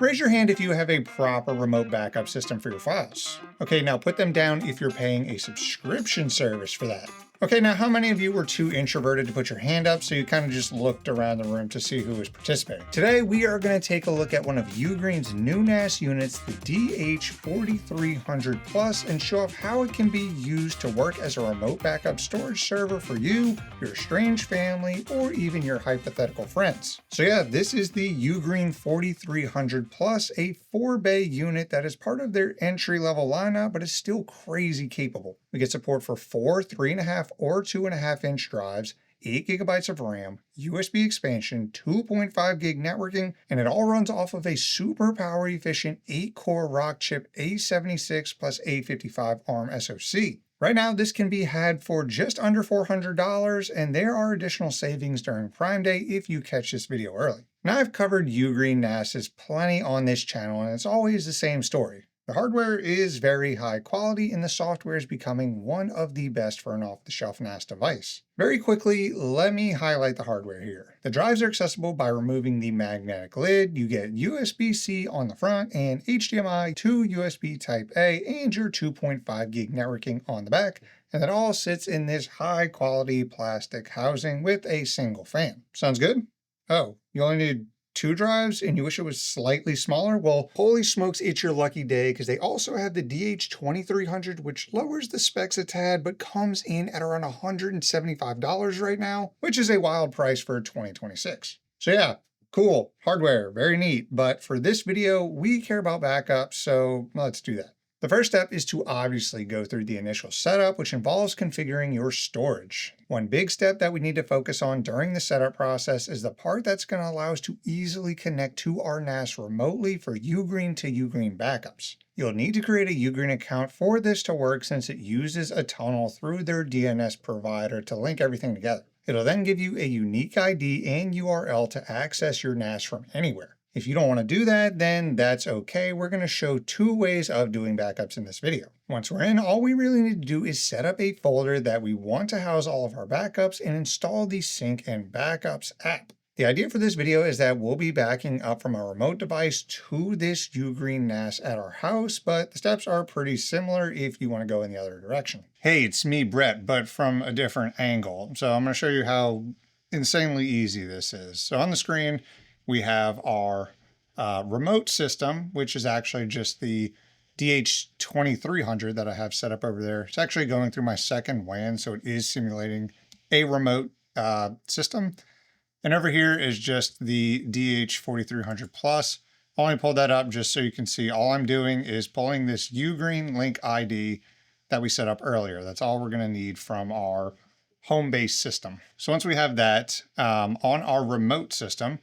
Raise your hand if you have a proper remote backup system for your files. Okay, now put them down if you're paying a subscription service for that. Okay, now how many of you were too introverted to put your hand up, so you kind of just looked around the room to see who was participating? Today, we are going to take a look at one of UGREEN's new NAS units, the DH4300 Plus, and show off how it can be used to work as a remote backup storage server for you, your estranged family, or even your hypothetical friends. So yeah, this is the UGREEN 4300 Plus, a 4-bay unit that is part of their entry-level lineup, but is still crazy capable. We get support for 4 3.5 or 2.5 inch drives, 8 gigabytes of RAM, USB expansion, 2.5 gig networking, and it all runs off of a super power efficient 8-core Rockchip A76 plus A55 ARM SoC. Right now, this can be had for just under $400, and there are additional savings during Prime Day if you catch this video early. Now, I've covered UGREEN NASs plenty on this channel, and it's always the same story. The hardware is very high quality, and the software is becoming one of the best for an off-the-shelf NAS device. Very quickly, let me highlight the hardware here. The drives are accessible by removing the magnetic lid. You get USB-C on the front and HDMI to USB Type-A and your 2.5 gig networking on the back. And it all sits in this high-quality plastic housing with a single fan. Sounds good? Oh, you only need 2 drives and you wish it was slightly smaller? Well, holy smokes, it's your lucky day, because they also have the DH2300, which lowers the specs a tad, but comes in at around $175 right now, which is a wild price for 2026. So yeah, cool, hardware, very neat. But for this video, we care about backups, so let's do that. The first step is to obviously go through the initial setup, which involves configuring your storage. One big step that we need to focus on during the setup process is the part that's going to allow us to easily connect to our NAS remotely for UGREEN to UGREEN backups. You'll need to create a UGREEN account for this to work, since it uses a tunnel through their DNS provider to link everything together. It'll then give you a unique ID and URL to access your NAS from anywhere. If you don't want to do that, then that's okay. We're going to show 2 ways of doing backups in this video. Once we're in, all we really need to do is set up a folder that we want to house all of our backups and install the Sync and Backups app. The idea for this video is that we'll be backing up from a remote device to this UGREEN NAS at our house, but the steps are pretty similar if you want to go in the other direction. Hey, it's me, Brett, but from a different angle. So I'm going to show you how insanely easy this is. So on the screen, we have our remote system, which is actually just the DH2300 that I have set up over there. It's actually going through my second WAN, so it is simulating a remote system. And over here is just the DH4300 Plus. I only pulled that up just so you can see all I'm doing is pulling this UGREEN link ID that we set up earlier. That's all we're going to need from our home-based system. So once we have that on our remote system,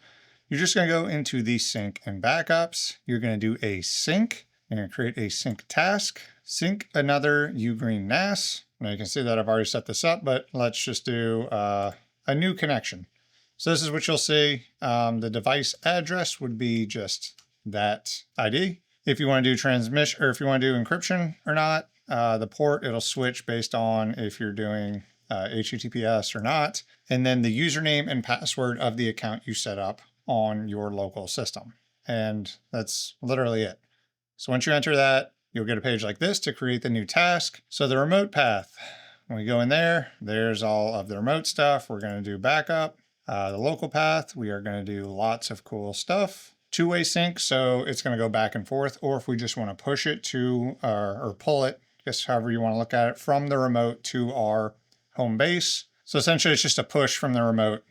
you're just going to go into the Sync and Backups. You're going to do a sync. You're going to create a sync task, sync another UGREEN NAS. Now you can see that I've already set this up, but let's just do a new connection. So this is what you'll see. The device address would be just that ID. If you want to do transmission, or if you want to do encryption or not, the port, it'll switch based on if you're doing HTTPS or not. And then the username and password of the account you set up on your local system. And that's literally it. So once you enter that, you'll get a page like this to create the new task. So the remote path, when we go in there, there's all of the remote stuff. We're going to do backup. The local path, we are going to do lots of cool stuff. 2-way sync, so it's going to go back and forth. Or if we just want to push it to, or pull it, just however you want to look at it, from the remote to our home base. So essentially it's just a push from the remote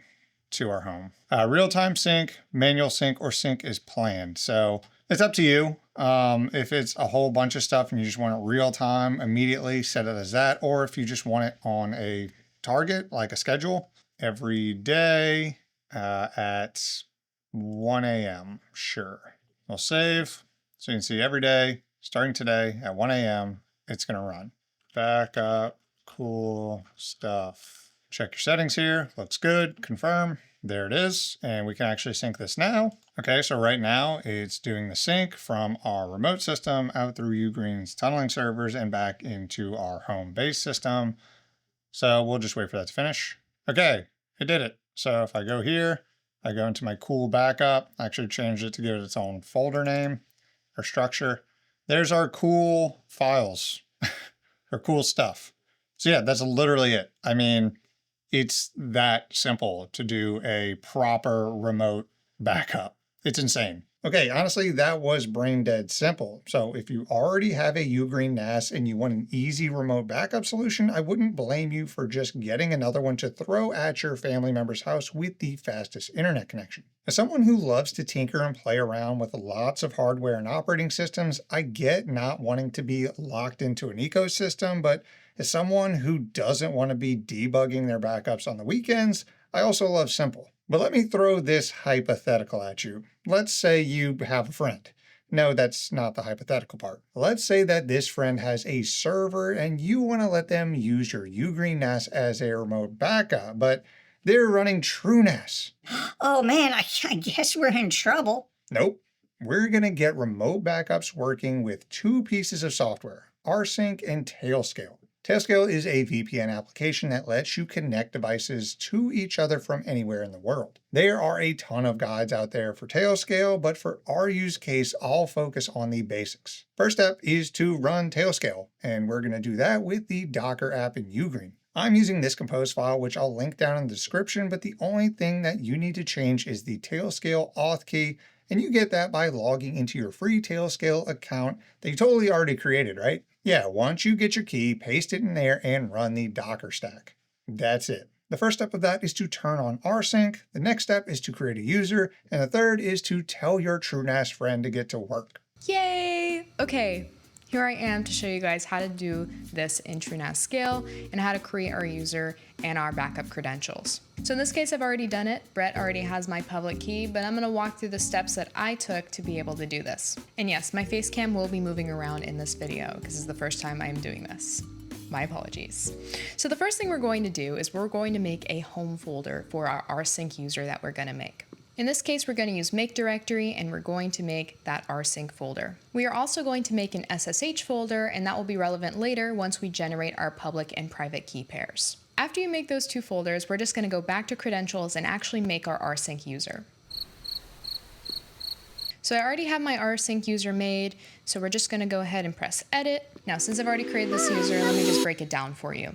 to our home. Real-time sync, manual sync, or sync is planned. So it's up to you. If it's a whole bunch of stuff and you just want it real-time immediately, set it as that. Or if you just want it on a target, like a schedule, every day at 1 a.m. Sure. We'll save. So you can see every day, starting today at 1 a.m., it's going to run. Backup, cool stuff. Check your settings here. Looks good. Confirm. There it is. And we can actually sync this now. Okay, so right now it's doing the sync from our remote system out through UGREEN's tunneling servers and back into our home base system. So we'll just wait for that to finish. Okay, it did it. So if I go here, I go into my cool backup, I actually changed it to give it its own folder name or structure. There's our cool files or cool stuff. So yeah, that's literally it. I mean, it's that simple to do a proper remote backup. It's insane. Okay, honestly, that was brain dead simple. So if you already have a UGREEN NAS and you want an easy remote backup solution, I wouldn't blame you for just getting another one to throw at your family member's house with the fastest internet connection. As someone who loves to tinker and play around with lots of hardware and operating systems, I get not wanting to be locked into an ecosystem, but as someone who doesn't want to be debugging their backups on the weekends, I also love simple. But let me throw this hypothetical at you. Let's say you have a friend. No, that's not the hypothetical part. Let's say that this friend has a server and you want to let them use your UGREEN NAS as a remote backup, but they're running TrueNAS. Oh man, I guess we're in trouble. Nope. We're going to get remote backups working with two pieces of software, rsync and Tailscale. Tailscale is a VPN application that lets you connect devices to each other from anywhere in the world. There are a ton of guides out there for Tailscale, but for our use case, I'll focus on the basics. First step is to run Tailscale, and we're going to do that with the Docker app in UGREEN. I'm using this compose file, which I'll link down in the description, but the only thing that you need to change is the Tailscale auth key, and you get that by logging into your free Tailscale account that you totally already created, right? Yeah, once you get your key, paste it in there and run the Docker stack. That's it. The first step of that is to turn on rsync. The next step is to create a user. And the third is to tell your TrueNAS friend to get to work. Yay! Okay, here I am to show you guys how to do this in TrueNAS Scale and how to create our user and our backup credentials. So in this case, I've already done it. Brett already has my public key, but I'm gonna walk through the steps that I took to be able to do this. And yes, my face cam will be moving around in this video because this is the first time I'm doing this. My apologies. So the first thing we're going to do is we're going to make a home folder for our rsync user that we're gonna make. In this case, we're going to use make directory and we're going to make that rsync folder. We are also going to make an SSH folder, and that will be relevant later once we generate our public and private key pairs. After you make those two folders, we're just going to go back to credentials and actually make our rsync user. So I already have my rsync user made, so we're just going to go ahead and press edit. Now, since I've already created this user, let me just break it down for you.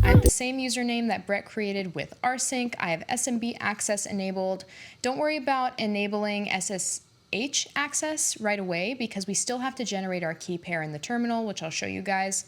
I have the same username that Brett created with rsync. I have SMB access enabled. Don't worry about enabling SSH access right away because we still have to generate our key pair in the terminal, which I'll show you guys.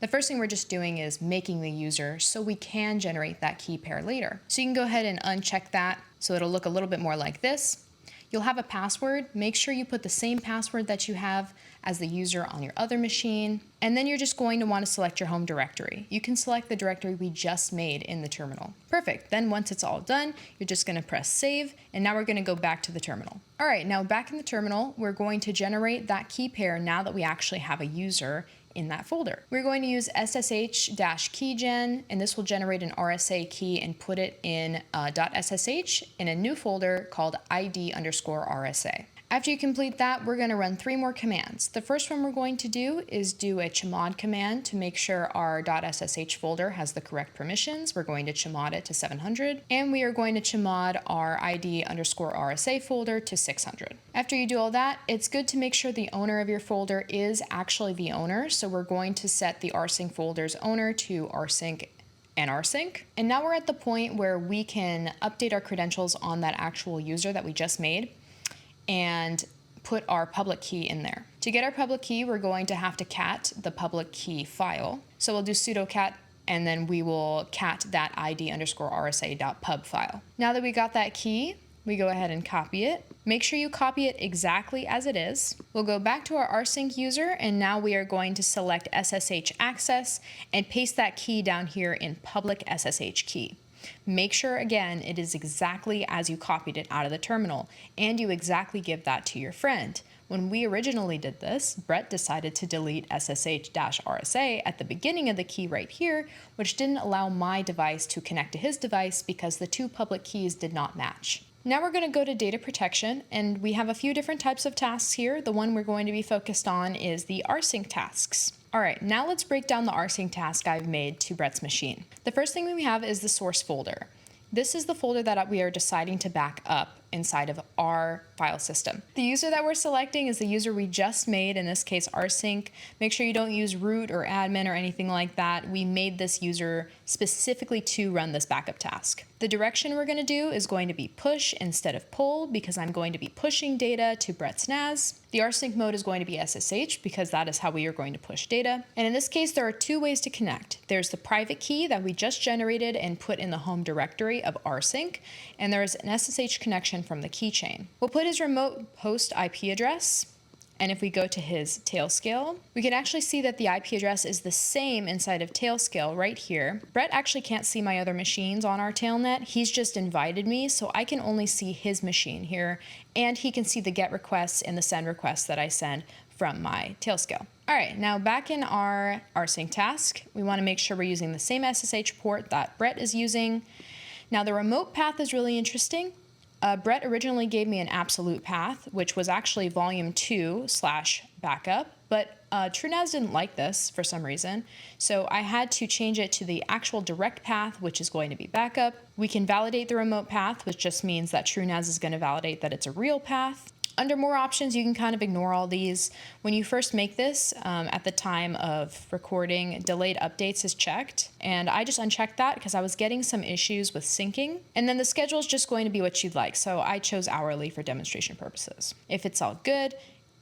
The first thing we're just doing is making the user so we can generate that key pair later. So you can go ahead and uncheck that so it'll look a little bit more like this. You'll have a password. Make sure you put the same password that you have as the user on your other machine. And then you're just going to want to select your home directory. You can select the directory we just made in the terminal. Perfect. Then once it's all done, you're just going to press save. And now we're going to go back to the terminal. All right, now back in the terminal, we're going to generate that key pair now that we actually have a user in that folder. We're going to use ssh-keygen, and this will generate an RSA key and put it in .ssh in a new folder called ID_RSA. After you complete that, we're going to run 3 more commands. The first one we're going to do is do a chmod command to make sure our .ssh folder has the correct permissions. We're going to chmod it to 700, and we are going to chmod our ID_RSA folder to 600. After you do all that, it's good to make sure the owner of your folder is actually the owner. So we're going to set the rsync folder's owner to rsync and rsync. And now we're at the point where we can update our credentials on that actual user that we just made and put our public key in there. To get our public key, we're going to have to cat the public key file. So we'll do sudo cat, and then we will cat that ID_RSA.pub file. Now that we got that key, we go ahead and copy it. Make sure you copy it exactly as it is. We'll go back to our rsync user, and now we are going to select SSH access and paste that key down here in public SSH key. Make sure, again, it is exactly as you copied it out of the terminal, and you exactly give that to your friend. When we originally did this, Brett decided to delete SSH-RSA at the beginning of the key right here, which didn't allow my device to connect to his device because the two public keys did not match. Now we're going to go to data protection, and we have a few different types of tasks here. The one we're going to be focused on is the rsync tasks. All right, now let's break down the rsync task I've made to Brett's machine. The first thing we have is the source folder. this is the folder that we are deciding to back up inside of our file system. The user that we're selecting is the user we just made, in this case rsync. Make sure you don't use root or admin or anything like that. We made this user specifically to run this backup task. The direction we're going to do is going to be push instead of pull, because I'm going to be pushing data to Brett's NAS. The rsync mode is going to be SSH, because that is how we are going to push data. And in this case, there are two ways to connect. There's the private key that we just generated and put in the home directory of rsync, and there's an SSH connection from the keychain. We'll put his remote host IP address, and if we go to his Tailscale, we can actually see that the IP address is the same inside of Tailscale right here. Brett actually can't see my other machines on our tailnet. He's just invited me, so I can only see his machine here, and he can see the GET requests and the SEND requests that I send from my Tailscale. All right, now back in our rsync task, we want to make sure we're using the same SSH port that Brett is using. Now the remote path is really interesting. Brett originally gave me an absolute path, which was actually volume 2/backup, but TrueNAS didn't like this for some reason, so I had to change it to the actual direct path, which is going to be backup. We can validate the remote path, which just means that TrueNAS is going to validate that it's a real path. Under more options, you can kind of ignore all these. When you first make this, at the time of recording, delayed updates is checked. And I just unchecked that because I was getting some issues with syncing. And then the schedule is just going to be what you'd like. So I chose hourly for demonstration purposes. If it's all good,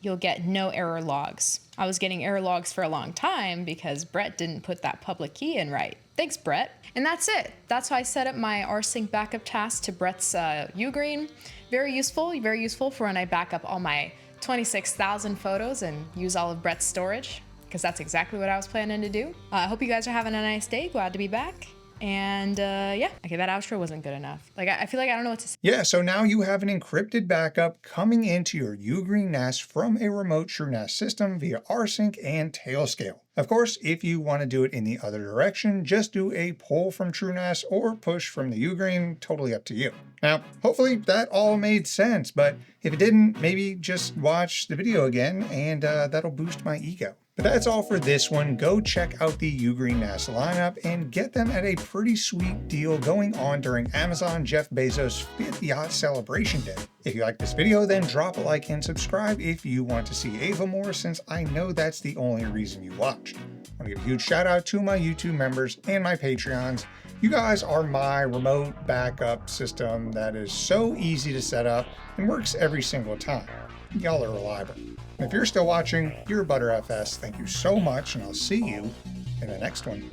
you'll get no error logs. I was getting error logs for a long time because Brett didn't put that public key in right. Thanks, Brett. And that's it. That's how I set up my rsync backup task to Brett's UGREEN. Very useful for when I back up all my 26,000 photos and use all of Brett's storage, because that's exactly what I was planning to do. I hope you guys are having a nice day. Glad to be back. And yeah, okay, that outro wasn't good enough. Like, I feel like I don't know what to say. Yeah, so now you have an encrypted backup coming into your UGREEN NAS from a remote TrueNAS system via rsync and Tailscale. Of course, if you want to do it in the other direction, just do a pull from TrueNAS or push from the UGREEN, totally up to you. Now, hopefully that all made sense, but if it didn't, maybe just watch the video again and that'll boost my ego. But that's all for this one. Go check out the UGREEN NAS lineup and get them at a pretty sweet deal going on during Amazon Jeff Bezos' 5th yacht celebration day. If you like this video, then drop a like and subscribe if you want to see Ava more, since I know that's the only reason you watch. I want to give a huge shout out to my YouTube members and my Patreons. You guys are my remote backup system that is so easy to set up and works every single time. Y'all are reliable. And if you're still watching, you're ButterFS. Thank you so much, and I'll see you in the next one.